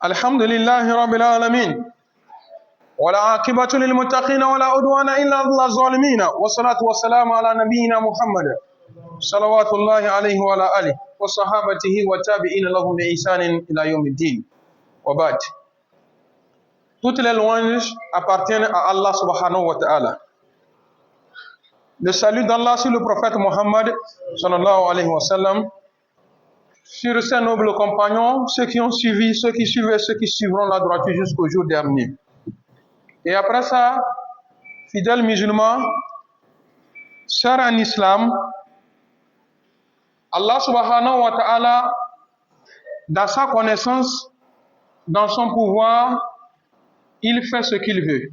الحمد لله رب العالمين ولا عاقبة للمتقين ولا عدوان إلا على الظالمين والصلاة والسلام على نبينا محمد صلوات الله عليه وعلى آله وصحابته والتابعين لهم بإحسان إلى يوم الدين وبعد. Toutes les louanges appartiennent à Allah subhanahu wa ta'ala. Le salut d'Allah sur le prophète Mohammed sallallahu alayhi wa sallam, sur ses nobles compagnons, ceux qui ont suivi, ceux qui suivent et ceux qui suivront la droiture jusqu'au jour dernier. Et après ça, fidèles musulmans, sœurs en islam, Allah subhanahu wa ta'ala, dans sa connaissance, dans son pouvoir, il fait ce qu'il veut.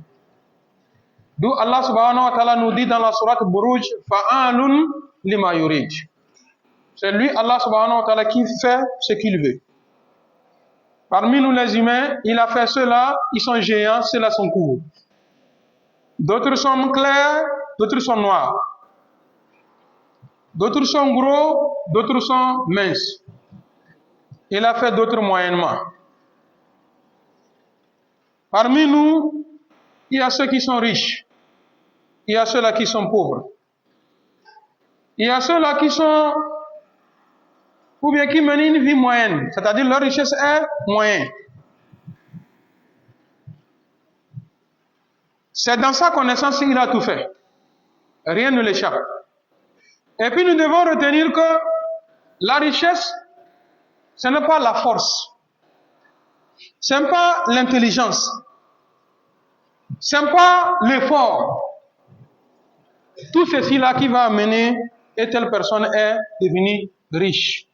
D'où Allah subhanahu wa ta'ala nous dit dans la sourate Buruj, Fa'alun lima yurid. C'est lui, Allah subhanahu wa ta'ala, qui fait ce qu'il veut. Parmi nous les humains, il a fait ceux-là, ils sont géants, ceux-là sont courts. D'autres sont clairs, d'autres sont noirs. D'autres sont gros, d'autres sont minces. Il a fait d'autres moyennement. Parmi nous, il y a ceux qui sont riches. Il y a ceux-là qui sont pauvres. Il y a ceux-là qui sont, ou bien qui mènent une vie moyenne, c'est-à-dire leur richesse est moyenne. C'est dans sa connaissance qu'il a tout fait. Rien ne l'échappe. Et puis nous devons retenir que la richesse, ce n'est pas la force. Ce n'est pas l'intelligence. Ce n'est pas l'effort. Tout ceci-là qui va amener et telle personne est devenue riche.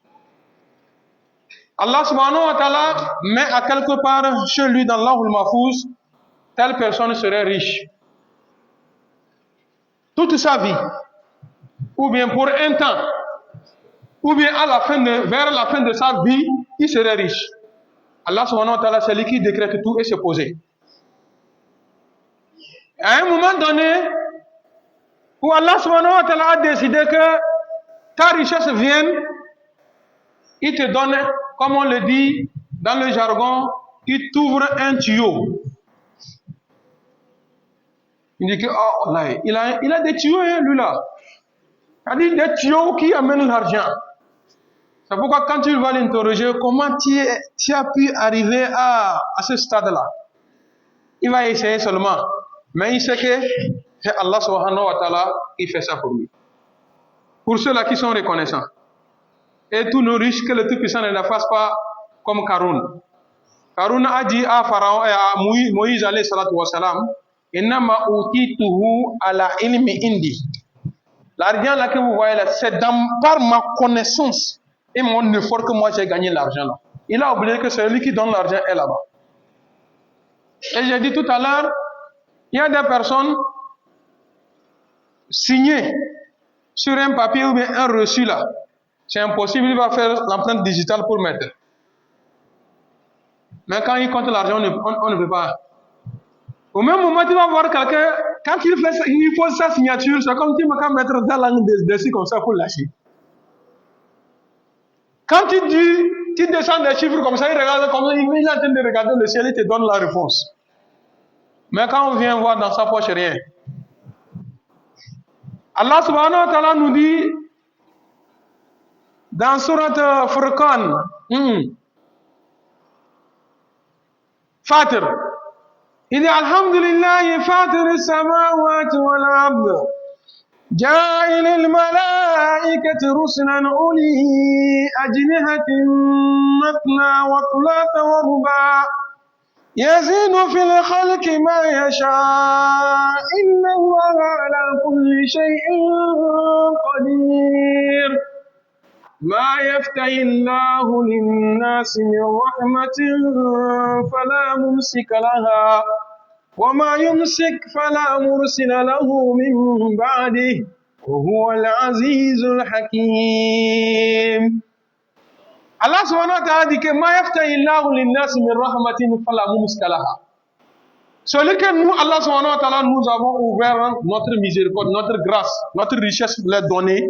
Allah subhanahu wa ta'ala met à quelque part chez lui dans l'Allahul Mahfouz, telle personne serait riche. Toute sa vie, ou bien pour un temps, ou bien vers la fin de sa vie, il serait riche. Allah subhanahu wa ta'ala, c'est lui qui décrète tout et se poser. À un moment donné, où Allah subhanahu wa ta'ala a décidé que ta richesse vienne, il te donne, comme on le dit dans le jargon, il t'ouvre un tuyau. Il dit que, oh là, il a des tuyaux, hein, lui là. C'est-à-dire des tuyaux qui amènent l'argent. C'est pourquoi quand tu vas l'interroger, comment tu as pu arriver à ce stade-là, il va essayer seulement. Mais il sait que c'est Allah subhanahu wa ta'ala qui fait ça pour lui. Pour ceux-là qui sont reconnaissants. Et tous nos riches, que le Tout-Puissant ne la fasse pas comme Karoun. Karoun a dit à Pharaon et à Moïse alayhi salatu wa salam, Innama utituhu ala ilmi indi. L'argent là que vous voyez là, c'est par ma connaissance et mon effort que moi j'ai gagné l'argent là. Il a oublié que celui qui donne l'argent est là-bas. Et j'ai dit tout à l'heure, il y a des personnes signées sur un papier ou bien un reçu là. C'est impossible, il va faire l'empreinte digitale pour mettre. Mais quand il compte l'argent, on ne peut pas. Au même moment, tu vas voir quelqu'un, quand il pose sa signature, c'est comme si tu vas mettre ta langue dessus comme ça pour lâcher. Quand tu descends des chiffres comme ça, il regarde comme ça, il est en train de regarder le ciel et te donne la réponse. Mais quand on vient voir dans sa poche, rien. Allah subhanahu wa ta'ala nous dit dans Surat Furqan, Fatir, il dit Alhamdulillah, Fatir as-samawati wal ard, جاعل الملائكة رسلا أولي أجنحة مثنى وثلاث ورباع يزيد في الخلق ما يشاء إن الله على كل شيء قدير ما يفتح الله للناس من رحمة فلا ممسك لها وما يمسك فلا مرسل له من بعده وهو العزيز الحكيم. Allah subhanahu wa ta'ala dit que ma yaftahillahu linnas min rahmatin fala mumsika laha. Celui que nous, Allah subhanahu wa ta'ala, nous avons ouvert notre miséricorde, notre grâce, notre richesse, les donner,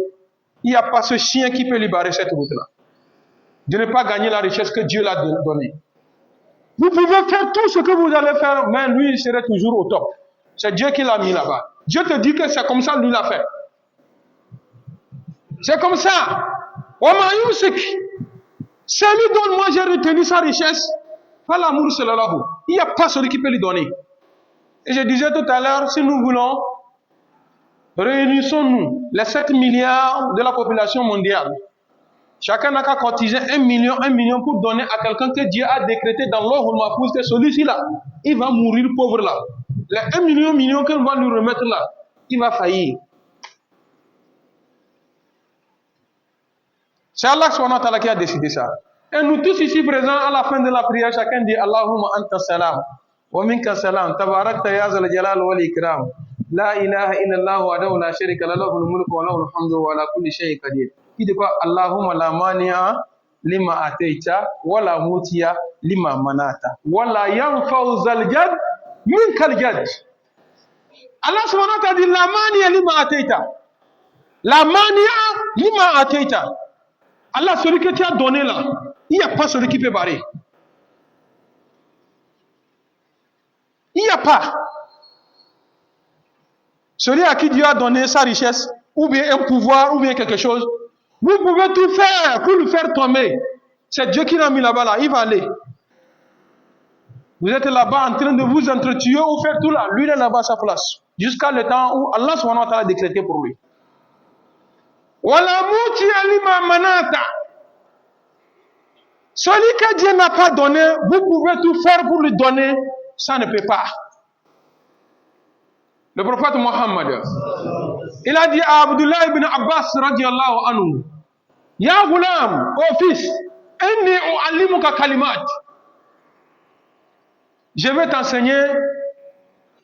il n'y a pas ce chien qui peut libérer cette route-là. De ne pas gagner la richesse que Dieu l'a donnée. Vous pouvez faire tout ce que vous allez faire, mais lui, il serait toujours au top. C'est Dieu qui l'a mis là-bas. Dieu te dit que c'est comme ça, lui l'a fait. C'est comme ça. Celui dont moi j'ai retenu sa richesse, pas l'amour, c'est l'amour. Il n'y a pas celui qui peut lui donner. Et je disais tout à l'heure, si nous voulons, réunissons-nous, les 7 milliards de la population mondiale. Chacun n'a qu'à cotiser 1 million pour donner à quelqu'un que Dieu a décrété dans l'ordre Mahfouz que celui-ci là, il va mourir pauvre là. Les 1 million qu'on va lui remettre là, il va faillir. C'est Allah subhanahu wa ta'ala qui a décidé ça. Et nous tous ici présents, à la fin de la prière, chacun dit Allahumma anta salam, wa minka salam, tabarakta ya zal jalal wal ikram, la ilaha illallah wa la sharika lahu lahul mulku wa lahul hamdu wa ala kulli shay'in qadir. Il dit quoi? Allahumma la mani'a lima ataita, wa la mutiya lima manata, wa la yanfa'u zal jad minkal jad. Allah subhanahu wa ta'ala dit la mani'a lima ataita. La mani'a lima ataita. Allah, celui que tu as donné là, il n'y a pas celui qui peut barrer. Il n'y a pas. Celui à qui Dieu a donné sa richesse, ou bien un pouvoir, ou bien quelque chose, vous pouvez tout faire pour le faire tomber. C'est Dieu qui l'a mis là-bas, là. Il va aller. Vous êtes là-bas en train de vous entretuer ou faire tout là. Lui, il est là-bas à sa place. Jusqu'à le temps où Allah subhanahu wa ta'ala a décrété pour lui. Celui que Dieu n'a pas donné, vous pouvez tout faire pour lui donner, ça ne peut pas. Le prophète Mohammed, il a dit à Abdullah ibn Abbas radiallahu anhu, Ya ghulam, ô fils, inni u'allimuka kalimat. Je vais t'enseigner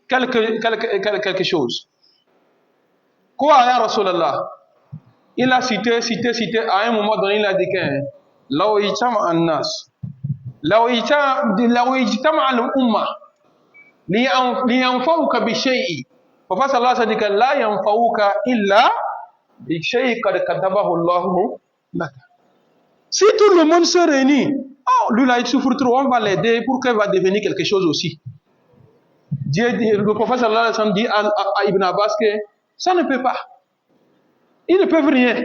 quelque chose. Quoi, ya Rasulallah? Il a cité, à un moment donné, il a dit que لو اجتمع الناس لو اجتمع الأمة لينفعوك بشيء ففصل الله صديقا لا ينفعوك إلا بشيء قد كتبه الله لك. Si tout le monde se réunit, oh, lui là il souffre trop, on va l'aider pour qu'il va devenir quelque chose aussi. Le prophète sallallahu alayhi wa sallam dit à Ibn Abbas que ça ne peut pas. Ils ne peuvent rien.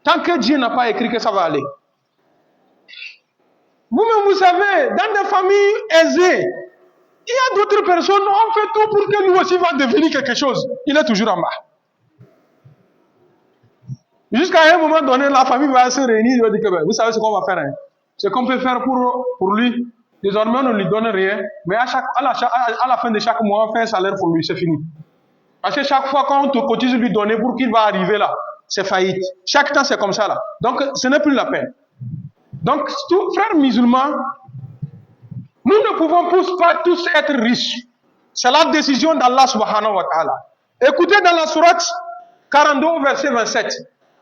Tant que Dieu n'a pas écrit que ça va aller. Vous-même, vous savez, dans des familles aisées, il y a d'autres personnes, on fait tout pour que lui aussi va devenir quelque chose. Il est toujours en bas. Jusqu'à un moment donné, la famille va se réunir, il va dire que vous savez ce qu'on va faire. Hein? Ce qu'on peut faire pour lui, désormais on ne lui donne rien, mais à la fin de chaque mois, on fait un salaire pour lui, c'est fini. Parce que chaque fois qu'on te cotise lui donner pour qu'il va arriver là, c'est faillite. Chaque temps, c'est comme ça là. Donc, ce n'est plus la peine. Donc, frères musulmans, nous ne pouvons pas tous être riches. C'est la décision d'Allah subhanahu wa ta'ala. Écoutez dans la sourate 42, verset 27.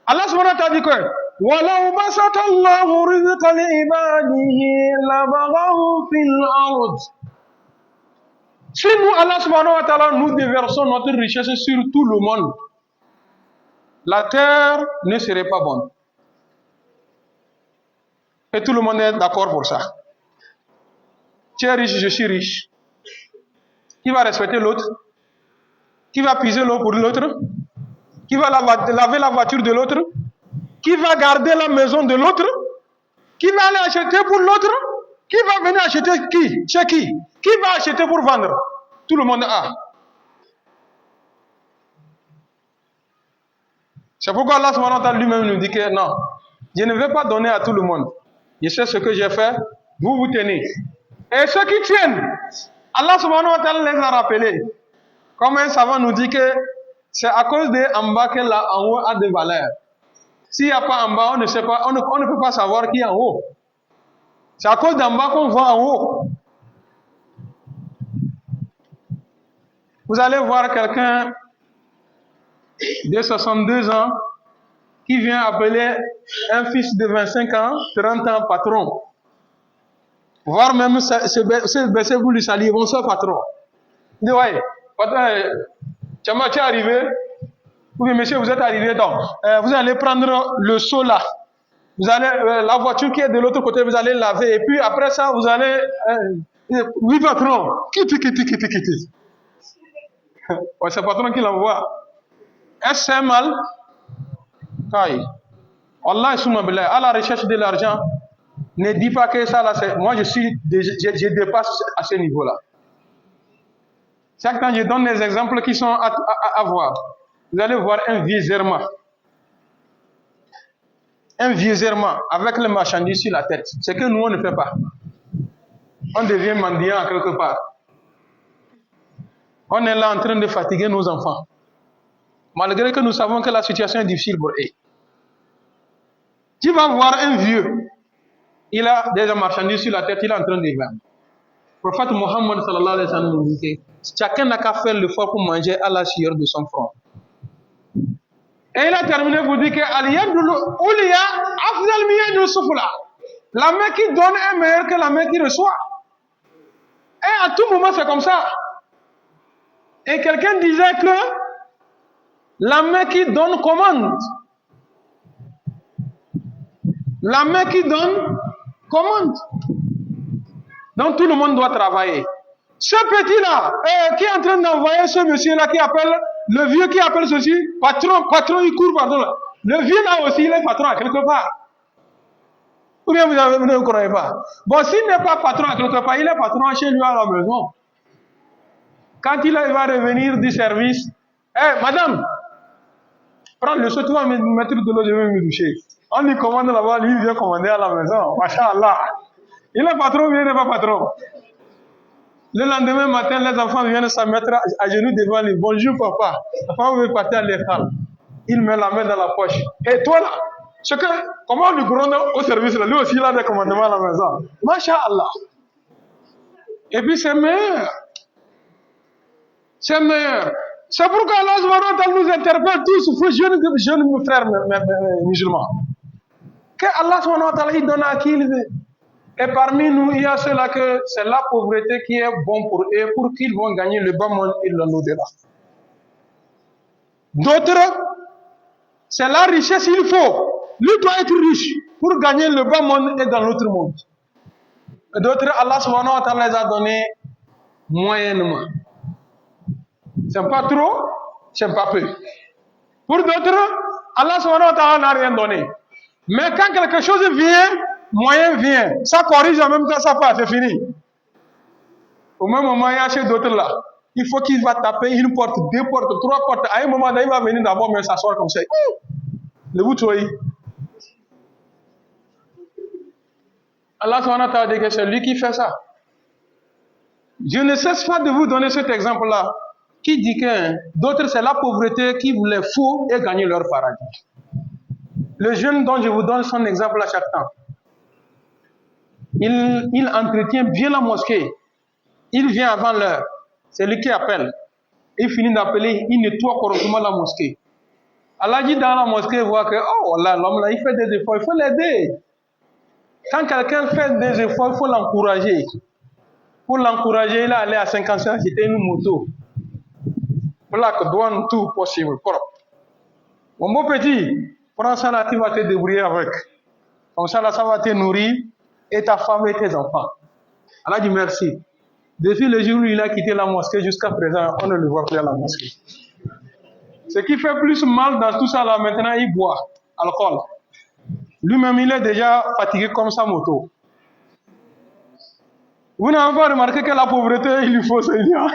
Allah subhanahu wa ta'ala dit que وَلَوْ بَسَطَ اللَّهُ رِزْقَ لِعِبَادِهِ لَبَغَوْا فِي الْأَرْضِ. Si nous, Allah subhanahu wa ta'ala, nous déversons notre richesse sur tout le monde, la terre ne serait pas bonne. Et tout le monde est d'accord pour ça. Tu es riche, je suis riche. Qui va respecter l'autre? Qui va puiser l'eau pour l'autre? Qui va laver la voiture de l'autre? Qui va garder la maison de l'autre? Qui va aller acheter pour l'autre? Qui va venir acheter qui? Chez qui? Qui va acheter pour vendre? Tout le monde a. C'est pourquoi Allah subhanahu wa ta'ala lui-même nous dit que non, je ne vais pas donner à tout le monde. Je sais ce que j'ai fait, vous tenez. Et ceux qui tiennent, Allah subhanahu wa ta'ala les a rappelés. Comme un savant nous dit que c'est à cause de en bas que là en haut a de valeur. S'il n'y a pas en bas, on ne sait pas, on ne peut pas savoir qui est en haut. C'est à cause d'en bas qu'on voit en haut. Vous allez voir quelqu'un de 62 ans qui vient appeler un fils de 25 ans, 30 ans, patron. Voire même se baisser pour lui saluer, bonsoir patron. Il dit, ouais, patron, tu es arrivé? Oui, monsieur, vous êtes arrivé donc. Vous allez prendre le seau là. Vous allez, la voiture qui est de l'autre côté, vous allez laver. Et puis après ça, vous allez... oui, patron. Quitte. Ouais, c'est le patron qui l'envoie. Est-ce que c'est mal? Kai. Allah est à la recherche de l'argent. Ne dis pas que ça, là, c'est... Moi, je dépasse à ce niveau-là. Chaque temps, je donne des exemples qui sont à voir. Vous allez voir un vieux Zerma. Un vieux Zerma avec les marchandises sur la tête. C'est que nous, on ne fait pas. On devient mendiant quelque part. On est là en train de fatiguer nos enfants. Malgré que nous savons que la situation est difficile pour eux. Tu vas voir un vieux. Il a des marchandises sur la tête, il est en train de vendre. Le prophète Mohammed sallallahu alayhi wa sallam nous dit que chacun n'a qu'à faire l'effort pour manger à la sueur de son front. Et il a terminé pour dire que la main qui donne est meilleure que la main qui reçoit. Et à tout moment, c'est comme ça. Et quelqu'un disait que la main qui donne commande. La main qui donne commande. Donc tout le monde doit travailler. Ce petit-là, qui est en train d'envoyer ce monsieur-là qui appelle, le vieux qui appelle ceci, patron, il court, pardon. Le vieux là aussi, il est patron à quelque part. Ou bien vous ne croyez pas. Bon, s'il n'est pas patron à quelque part, il est patron chez lui à la maison. Quand il va revenir du service, madame, prends le seau, tu vas me mettre de l'eau, je vais me doucher. On lui commande là-bas, lui il vient commander à la maison. Masha'Allah. Il est patron ou il n'est pas patron? Le lendemain matin, les enfants viennent se mettre à genoux devant lui. Bonjour papa. Papa veut partir à l'école. Il met la main dans la poche. Et toi là, comment on lui gronde au service là? Lui aussi il a des commandements à la maison. Masha'Allah. Et puis c'est meilleur. C'est meilleur. C'est pourquoi Allah subhanahu wa ta'ala nous interpelle tous, jeunes frères musulmans. Que Allah subhanahu wa ta'ala il donne à qui il veut. Et parmi nous, il y a ceux-là que c'est la pauvreté qui est bon pour eux, pour qu'ils vont gagner le bas monde et l'au-delà. D'autres, c'est la richesse il faut. Lui doit être riche pour gagner le bas monde et dans l'autre monde. Et d'autres, Allah subhanahu wa ta'ala les a donnés moyennement. C'est pas trop, c'est pas peu. Pour d'autres, Allah subhanahu wa ta'ala n'a rien donné. Mais quand quelque chose vient, moyen vient. Ça corrige en même temps, ça passe, c'est fini. Au même moment, il y a chez d'autres là. Il faut qu'il va taper une porte, deux portes, trois portes. À un moment, il va venir d'abord, mais s'asseoir comme ça. Le bout de Allah subhanahu wa ta'ala dit que c'est lui qui fait ça. Je ne cesse pas de vous donner cet exemple-là. Qui dit que d'autres, c'est la pauvreté qui vous les faut et gagner leur paradis. Le jeune dont je vous donne son exemple à chaque temps, il entretient bien la mosquée. Il vient avant l'heure. C'est lui qui appelle. Il finit d'appeler, il nettoie correctement la mosquée. Allah dit dans la mosquée, il voit que, oh là, l'homme là, il fait des efforts, il faut l'aider. Quand quelqu'un fait des efforts, il faut l'encourager. Pour l'encourager, il est allé à 55, c'était une moto. Black, douane, tout possible, propre. Mon beau petit, prends ça là, tu vas te débrouiller avec. Comme ça là, ça va te nourrir, et ta femme et tes enfants. Allah dit merci. Depuis le jour où il a quitté la mosquée jusqu'à présent, on ne le voit plus à la mosquée. Ce qui fait plus mal dans tout ça là, maintenant, il boit alcool. Lui-même, il est déjà fatigué comme sa moto. Vous n'avez pas remarqué que la pauvreté, il lui faut Seigneur.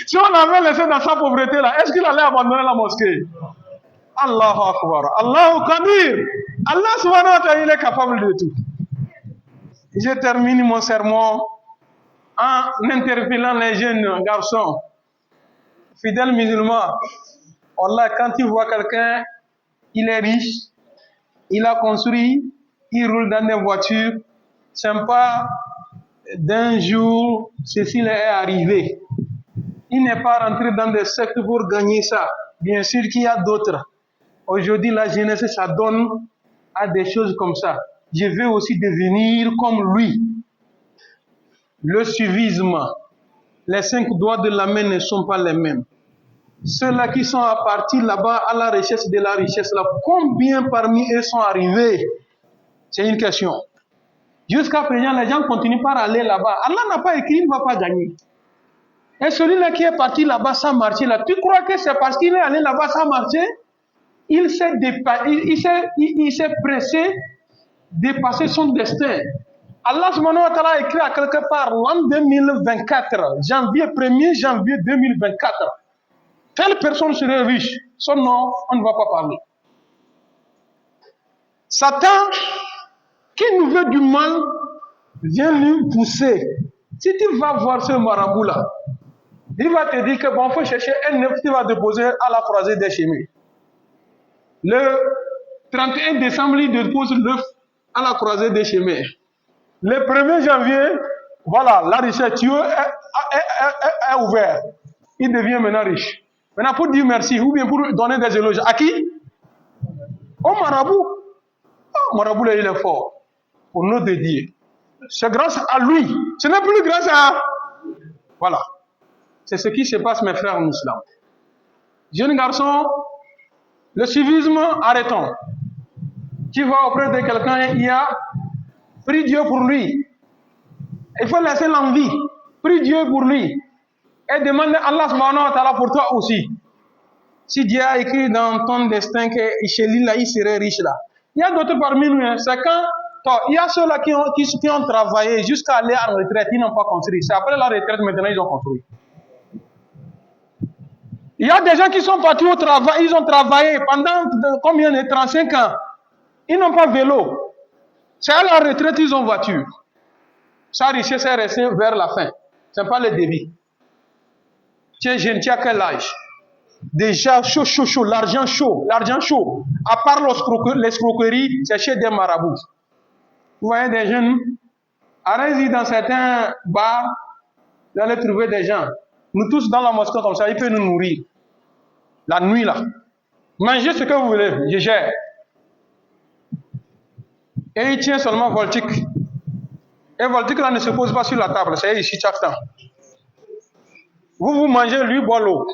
Si on l'avait laissé dans sa pauvreté là, est-ce qu'il allait abandonner la mosquée? Allahu Akbar. Allahu Kabir. Allah subhanahu wa ta'ala, il est capable de tout. Je termine mon sermon en interpellant les jeunes garçons, fidèles musulmans. Allah, quand tu vois quelqu'un, il est riche, il a construit, il roule dans des voitures, sympa. D'un jour, ceci lui est arrivé. Il n'est pas rentré dans des sectes pour gagner ça. Bien sûr qu'il y a d'autres. Aujourd'hui, la jeunesse, ça donne à des choses comme ça. Je veux aussi devenir comme lui. Le suivisme, les 5 doigts de la main ne sont pas les mêmes. Ceux-là qui sont partis là-bas à la recherche de la richesse, là, combien parmi eux sont arrivés? C'est une question. Jusqu'à présent, les gens continuent par aller là-bas. Allah n'a pas écrit, il ne va pas gagner. Et celui-là qui est parti là-bas sans marcher, là, tu crois que c'est parce qu'il est allé là-bas sans marcher? Il s'est pressé de dépasser son destin. Allah subhanahu wa ta'ala a écrit à quelque part l'an 2024, janvier 1er janvier 2024. Telle personne serait riche. Son nom, on ne va pas parler. Satan, qui nous veut du mal, vient lui pousser. Si tu vas voir ce marabout-là, il va te dire que bon, il faut chercher un œuf qui va déposer à la croisée des chemins. Le 31 décembre, il dépose l'œuf à la croisée des chemins. Le 1er janvier, voilà, la richesse est ouverte. Il devient maintenant riche. Maintenant, pour dire merci, ou bien pour donner des éloges. À qui? Au marabout. Oh, marabout, là, il est fort. Au nom de Dieu. C'est grâce à lui. Ce n'est plus grâce à... Voilà. C'est ce qui se passe, mes frères en islam. Jeunes garçons, le civisme, arrêtons. Tu vas auprès de quelqu'un, il a prie Dieu pour lui. Il faut laisser l'envie. Prie Dieu pour lui. Et demande à Allah subhanahu wa ta'ala pour toi aussi. Si Dieu a écrit dans ton destin que chez lui, là, il serait riche là. Il y a d'autres parmi nous. Hein. C'est quand il y a ceux-là qui ont travaillé jusqu'à aller en retraite, ils n'ont pas construit. C'est après la retraite, maintenant, ils ont construit. Il y a des gens qui sont partis au travail, ils ont travaillé pendant combien de 35 ans. Ils n'ont pas vélo. C'est à la retraite, ils ont voiture. Sa richesse est restée vers la fin. Ce n'est pas le débit. Tu es jeune, tu as quel âge? Déjà chaud, l'argent chaud. À part l'escroquerie, c'est chez des marabouts. Vous voyez des jeunes, allez-y dans certains bars, vous allez trouver des gens. Nous tous dans la mosquée comme ça, ils peuvent nous nourrir. La nuit là. Mangez ce que vous voulez, je gère. Et il tient seulement Voltic. Et Voltic là ne se pose pas sur la table, c'est ici chaque temps. Vous mangez, lui boit l'eau.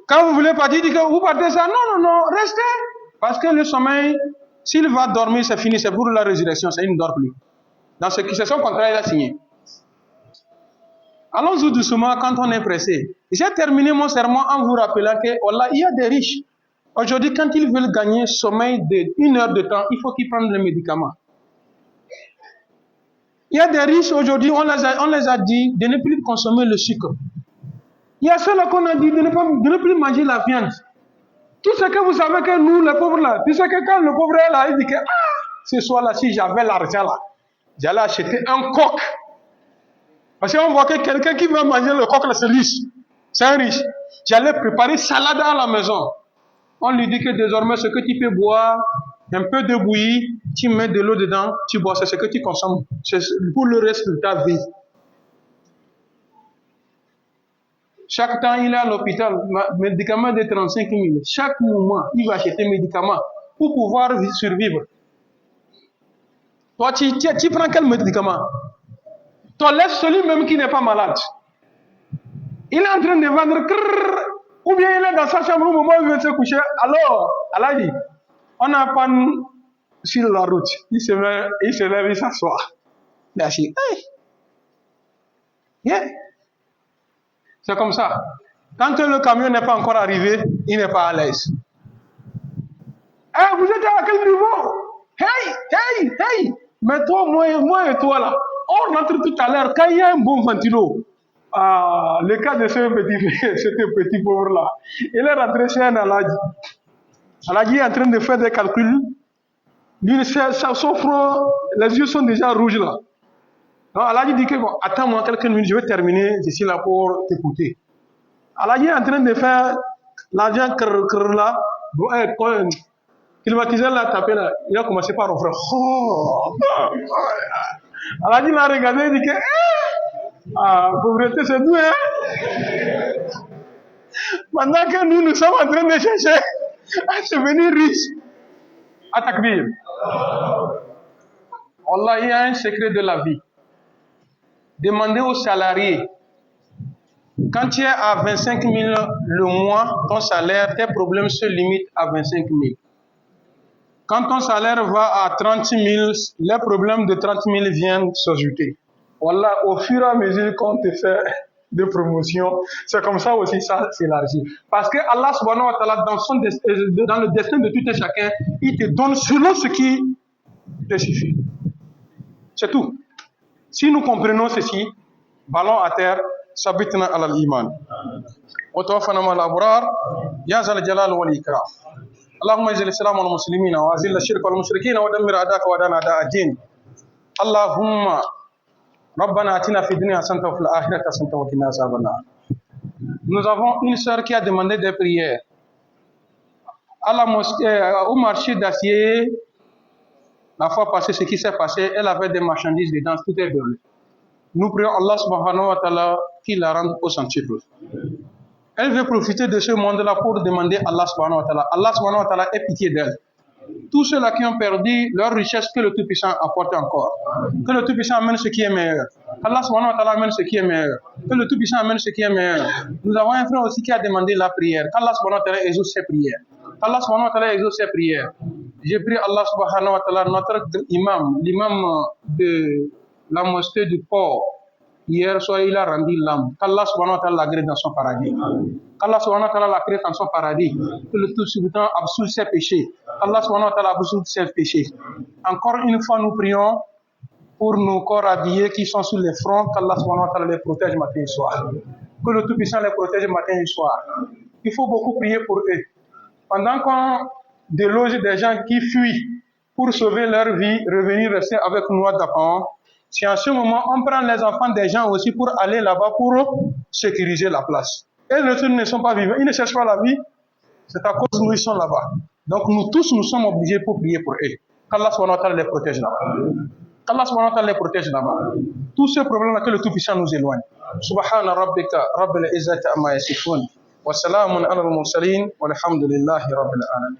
Quand vous voulez partir, dites que vous partez ça. Non, restez. Parce que le sommeil, s'il va dormir, c'est fini, c'est pour la résurrection, c'est il ne dort plus. Dans ce qui c'est son contrat, il a signé. Allons-y doucement quand on est pressé. J'ai terminé mon sermon en vous rappelant que voilà, il y a des riches. Aujourd'hui, quand ils veulent gagner sommeil d'1 heure de temps, il faut qu'ils prennent le médicament. Il y a des riches aujourd'hui, on les a dit de ne plus consommer le sucre. Il y a ceux-là qu'on a dit de ne plus manger la viande. Tout ce que vous savez que nous, les pauvres là, tu sais que quand le pauvre est là, il dit que ce soir-là, si j'avais l'argent là, j'allais acheter un coq. Parce qu'on voit que quelqu'un qui veut manger le coq là, c'est riche. C'est un riche. J'allais préparer salade à la maison. On lui dit que désormais, ce que tu peux boire, un peu de bouillie, tu mets de l'eau dedans, tu bois, c'est ce que tu consommes. C'est pour le reste de ta vie. Chaque temps, il est à l'hôpital, médicaments de 35 000. Chaque moment, il va acheter médicaments pour pouvoir survivre. Toi, tu prends quel médicament? Toi, laisse celui même qui n'est pas malade. Il est en train de vendre, ou bien il est dans sa chambre au moment où il veut se coucher. Alors, Allah dit, on a pas sur la route. Il se lève, il s'assoit. Il a dit, hey. Yeah. C'est comme ça. Quand le camion n'est pas encore arrivé, il n'est pas à l'aise. Vous êtes à quel niveau? Hey! Mais toi, moi et toi là, on rentre tout à l'heure, quand il y a un bon ventilo, le cas de ce petit pauvre là, il est rentré chez un Aladji. Aladji est en train de faire des calculs. Son front, les yeux sont déjà rouges là. Alors Aladji dit que bon, attends-moi quelques minutes, je vais terminer, je suis là pour t'écouter. Aladji est en train de faire l'argent là, climatiseur l'a tapé là, il a commencé par offrir. Aladji l'a regardé et dit que pauvreté c'est nous hein. Pendant que nous sommes en train de chercher à devenir riches. À takbir. Allah, il y a un secret de la vie. Demandez aux salariés Quand tu es à 25 000 le mois, ton salaire, tes problèmes se limitent à 25 000. Quand ton salaire va à 30 000, les problèmes de 30 000 viennent s'ajouter. Voilà, au fur et à mesure qu'on te fait de promotion, c'est comme ça aussi ça s'élargit. Parce que Allah subhanahu wa ta'ala, dans le destin de tout et chacun, il te donne selon ce qui te suffit. C'est tout. Si nous comprenons ceci, ballons à terre, sabitna ala al-iman. Wa tawaffana ma'al abrar, ya zal jalal wal ikram. اللهم اجعل الاسلام والمسلمين واذل الشرك والمشركين ودمر اعداءك واعداء اعداء الدين. اللهم ربنا اتنا في الدنيا حسنه وفي الاخره حسنه وقنا عذاب النار. Nous avons une sœur qui a demandé des prières à la mosquée, au marché d'acier. La fois passée, ce qui s'est passé, elle avait des marchandises dedans, tout est brûlé. Nous prions Allah subhanahu wa ta'ala qui la rende au centuple. Elle veut profiter de ce monde-là pour demander à Allah subhanahu wa ta'ala. Allah subhanahu wa ta'ala ait pitié d'elle. Tous ceux-là qui ont perdu leur richesse, que le Tout-Puissant apporte encore. Que le Tout-Puissant amène ce qui est meilleur. Allah subhanahu wa ta'ala amène ce qui est meilleur. Que le Tout-Puissant amène ce qui est meilleur. Nous avons un frère aussi qui a demandé la prière. Qu'Allah subhanahu wa ta'ala exauce ses prières. Qu'Allah subhanahu wa ta'ala exauce ses prières. J'ai pris Allah subhanahu wa ta'ala, notre imam, l'imam de la mosquée du port. Hier soir, il a rendu l'âme. Qu'Allah subhanahu wa ta'ala l'agrée dans son paradis. Qu'Allah subhanahu wa ta'ala l'agrée dans son paradis. Que le tout subitant absout ses péchés. Qu'Allah subhanahu wa ta'ala absout ses péchés. Encore une fois, nous prions pour nos corps habillés qui sont sur les fronts. Qu'Allah subhanahu wa ta'ala les protège matin et soir. Que le Tout-Puissant les protège matin et soir. Il faut beaucoup prier pour eux. Pendant qu'on déloge des gens qui fuient pour sauver leur vie, revenir rester avec nous à Dapan. Si en ce moment, on prend les enfants des gens aussi pour aller là-bas pour sécuriser la place. Et les autres ne sont pas vivants, ils ne cherchent pas la vie. C'est à cause de nous, ils sont là-bas. Donc nous tous, nous sommes obligés pour prier pour eux. Qu'Allah subhanahu wa ta'ala les protège là-bas. Qu'Allah subhanahu wa ta'ala les protège là-bas. Tous ces problèmes-là que le Tout-Puissant nous éloigne. Subhana rabbika rabbil izzati amma yasifun. Wa salamun ala al-mursalin. Walhamdulillahi rabbil alamin.